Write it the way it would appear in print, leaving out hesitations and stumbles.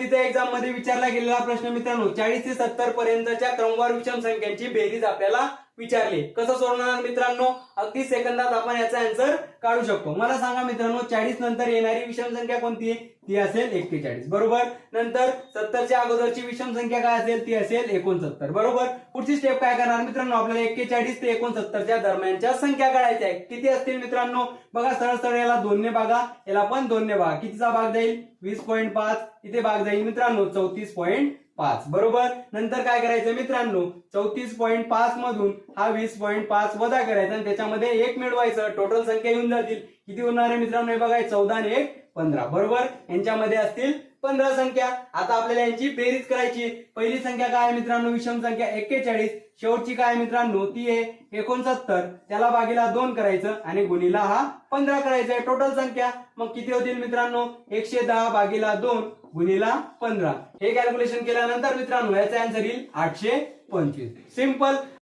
पद्धतीचा एक्झाम मध्ये विचारला गेलेला प्रश्न मित्रांनो, 40 ते 70 पर्यंतच्या क्रमवार विषम संख्यांची बेरीज आपल्याला विचारली. कसं सोडवणार मित्रांनो, अगदी सेकंदात आपण याचा आन्सर काढू शकतो. मला सांगा मित्रांनो, 40 नंतर येणारी विषम संख्या कोणती? ती असेल 41. बरोबर. नंतर 70 च्या अगोदरची विषम संख्या काय असेल? ती असेल 69. बरोबर. पुढची स्टेप काय करणार मित्रांनो, आपल्याला 41 ते 69 च्या दरम्यानच्या संख्या काढायच्या आहे. किती असतील मित्रांनो? बघा, सरळ सरळ याला 2 ने भागा, याला पण 2 ने भागा. कितीचा भाग जाईल? 20.5. इथे भाग जाईल मित्रांनो 34.5. बरोबर. नंतर काय करायचं मित्रांनो, 34.5 मधून हा 20.5 वजा करायचा आणि त्याच्यामध्ये 1 मिळवायचं. टोटल संख्या येऊन जातील. किती होणार आहे मित्रांनो? हे बघा, 14 आणि 1 15. बरोबर. यांच्यामध्ये असतील 15 संख्या. आता आपल्याला यांची बेरीज करायची. पहिली संख्या काय आहे मित्रांनो? विषम संख्या 41. शेवटची काय मित्रांनो? ती आहे 69. त्याला भागीला 2 करायचं आणि गुणीला हा 15 करायचा. टोटल संख्या मग किती होतील मित्रांनो? 110 भागीला 2 गुणीला 15. हे कॅल्क्युलेशन केल्यानंतर मित्रांनो याचा आन्सर येईल 825. सिंपल.